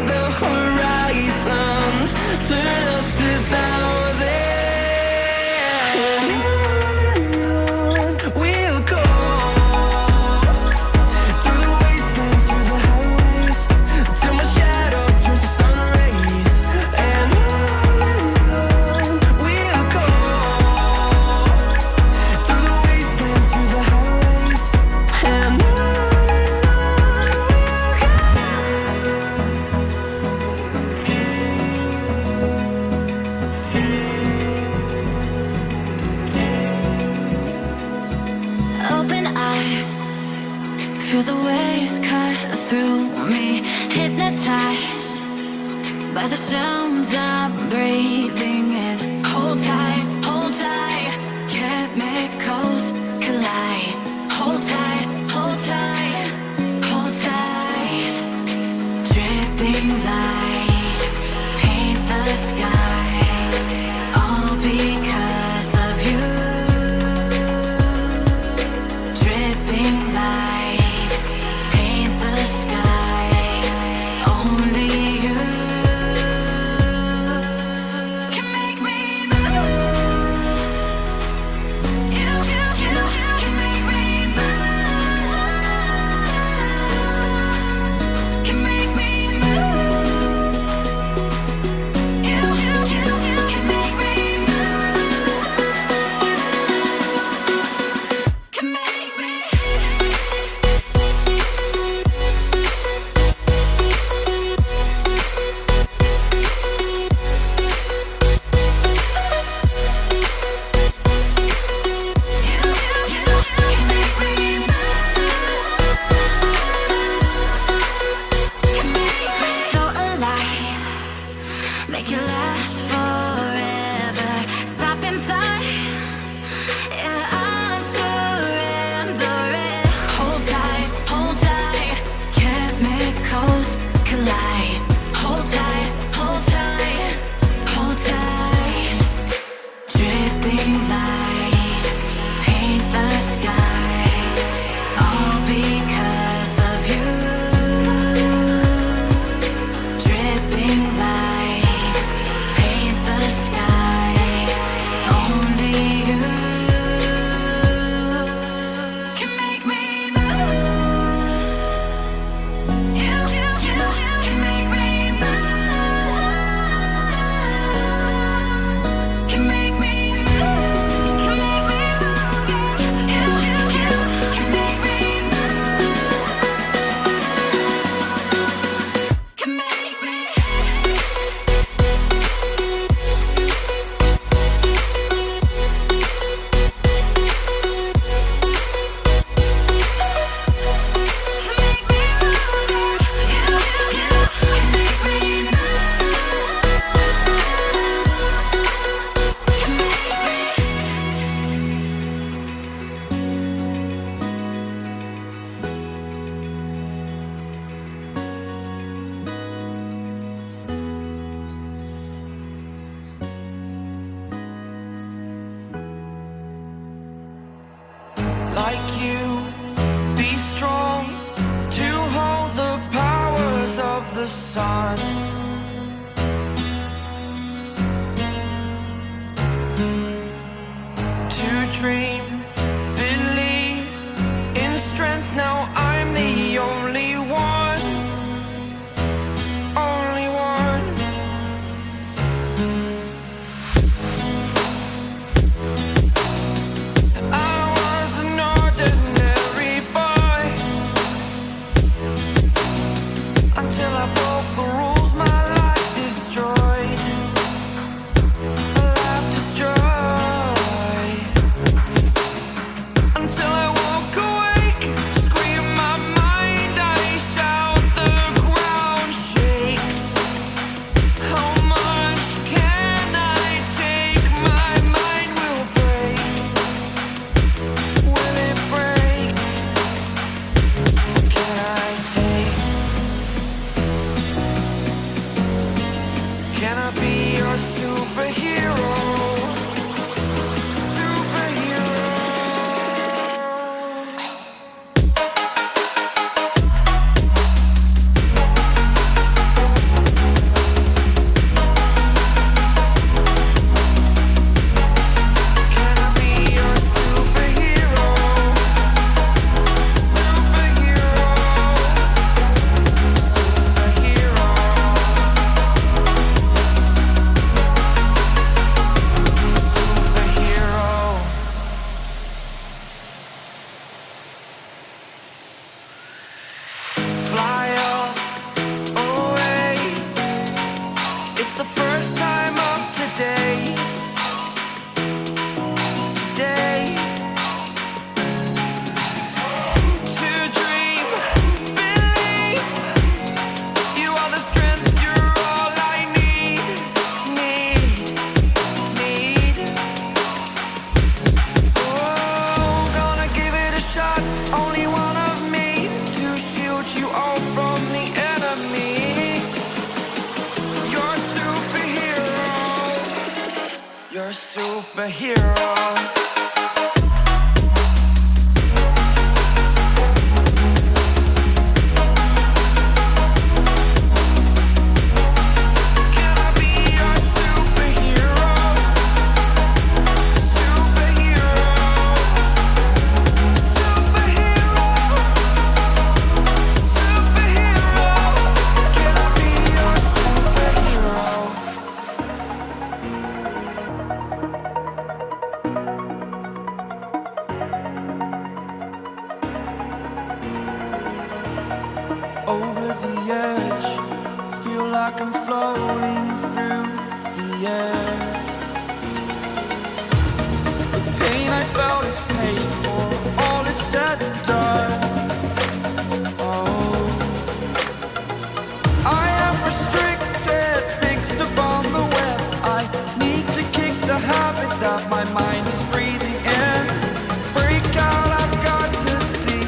the horizon, turn us to thousands. We'll go through the wastelands, through the highways, till my shadow turns to sun rays. And on we'll go through the wastelands, through the highways, and on. Open eye, feel the waves cut through me, hypnotized by the sounds I'm breathing in. Hold tight, chemicals collide. Hold tight, hold tight, hold tight. Dripping lights paint the skies, all because of you. Dripping lights paint the skies, only you can make me move. You can make me move. Can make me move. You can make me move. Can make me. So alive, make it last forever. Stop in time, yeah, I'm surrendering. Hold tight, chemicals collide. Hold tight, hold tight. Dripping lights paint the skies, all because of you. Dripping lights paint the skies, only you can make me move. You can make me move. Can make me move. Can make me move. You can make me move. Can make me. Like you, be strong to hold the powers of the sun. To dream, believe in strength. Now I'm the only one, only one. I was an ordinary boy until I broke the rules. My life destroyed, my life destroyed. Until I woke awake, scream my mind, I shout, the ground shakes. How much can I take? My mind will break. Will it break? Can I take? Can I be your superhero? Superhero. a superhero. Can I be your superhero? Superhero. Superhero. Superhero. Can I be your superhero? Over the edge, feel like I'm floating through the air. The pain I felt is paid for, all is said and done. Oh, I am restricted, fixed upon the web. I need to kick the habit that my mind is breathing in. Break out, I've got to see.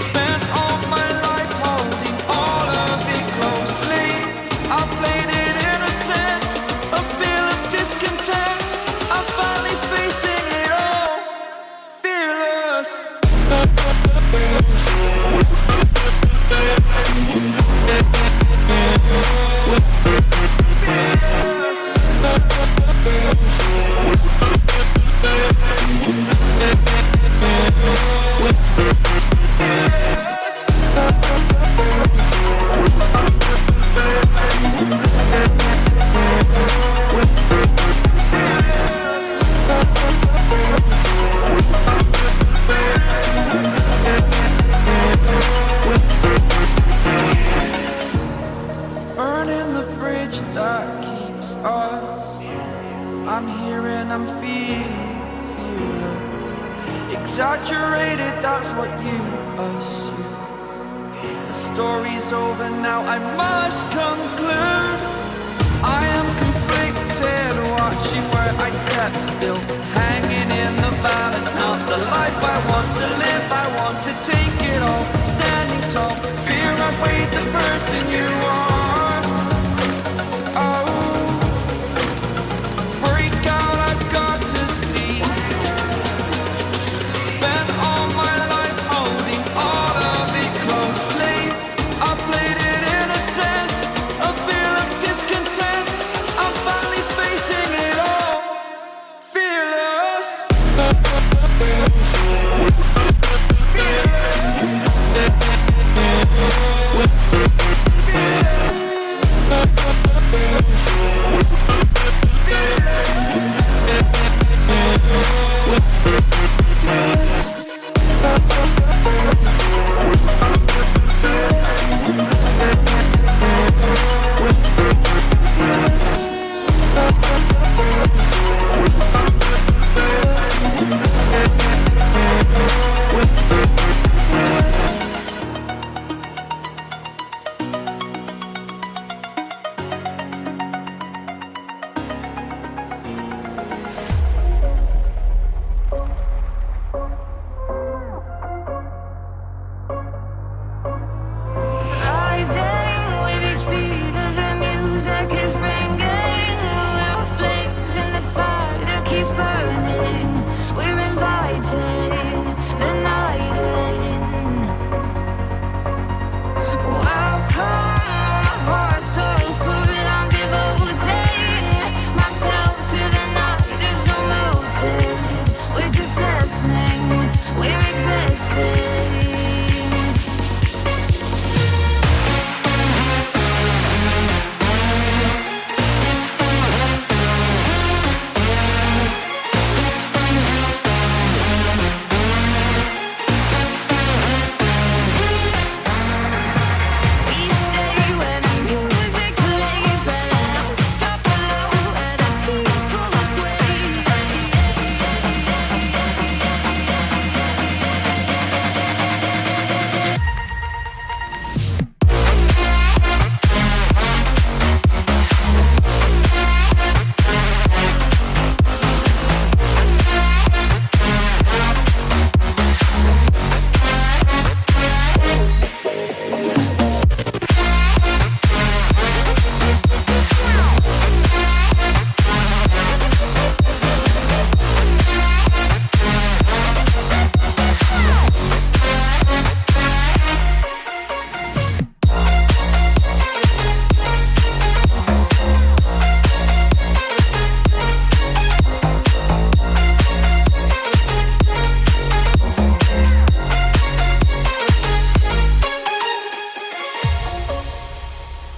Spent all my life holding all of it closely. I played it innocent, a feel of discontent. I'm finally facing it all, fearless. Burning the bridge that keeps us. I'm here and I'm feeling fearless. Exaggerated, that's what you assume. The story's over now, I must conclude. I am conflicted, watching where I step still, hanging in the balance. Not the life I want to live, I want to take it all. Standing tall, fear outweighed the person you are. Oh, break out, I've got to see. Spent all my life holding all of it closely. I played it innocent, a feel of discontent. I'm finally facing it all, fearless. Fearless.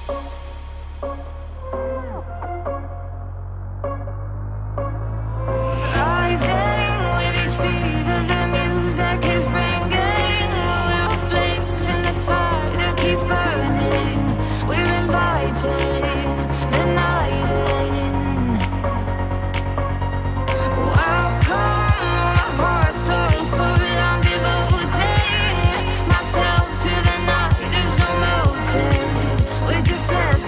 Rising with each beat of the music is bringing. We're flames in the fire that keeps burning. We're inviting the night in. Welcome, my heart's so full. I'm devoting myself to the night. There's no motive. We're just as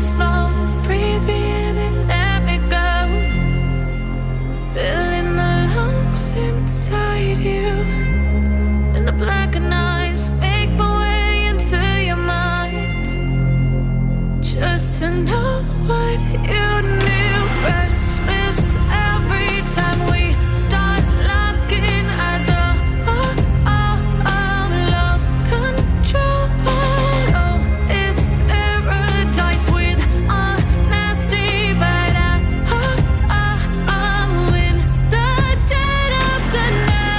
smoke. Breathe me in and let me go. Filling the lungs inside you. In the blackened eyes, make my way into your mind. Just to know what you knew. Restless every time we start locking eyes. Lost control. Oh, it's paradise with honesty, but I'm in the dead of the night.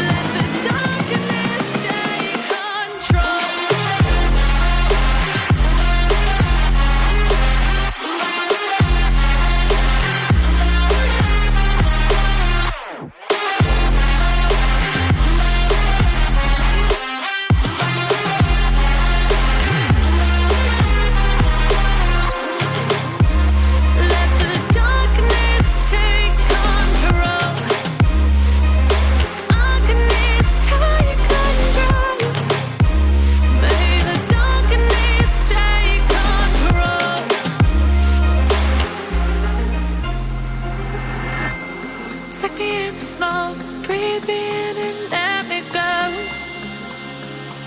Let the darkness take control. Let the darkness take control. Darkness take control. May the darkness take control. Take me in the smoke, breathe me in and let me go.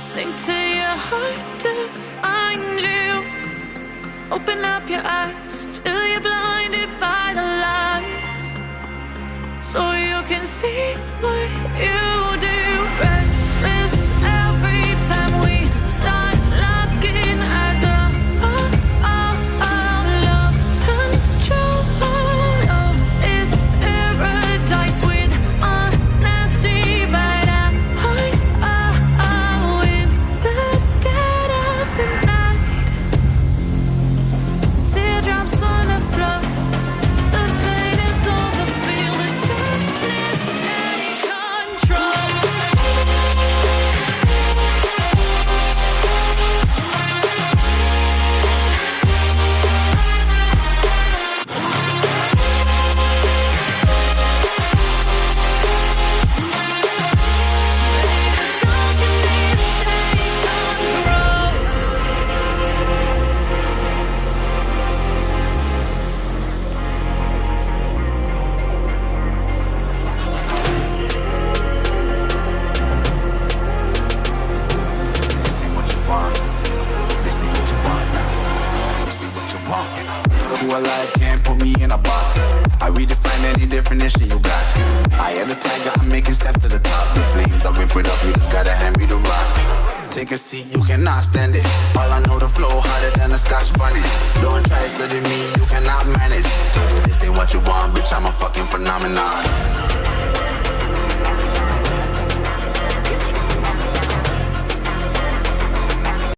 Sink to your heart to find you. Open up your eyes till you're blinded by the lies, so you can see what you do. Restless every time we start locking eyes. Lost control. Oh, it's paradise with honesty, but I'm in the dead of the night. Teardrops on the floor. The pain is over. Feel the darkness take control. This ain't what you want. This ain't what you want now. This ain't what you want. Who alive can't put me in a box. I redefine any definition you got. I am the tiger, I'm making steps to the top. The flames are whipping up, you just gotta hand me the rock. Take a seat, you cannot stand it. All I know, the flow harder than a Scotch bunny. Don't try studying me, you cannot manage. This ain't what you want, bitch, I'm a fucking phenomenon.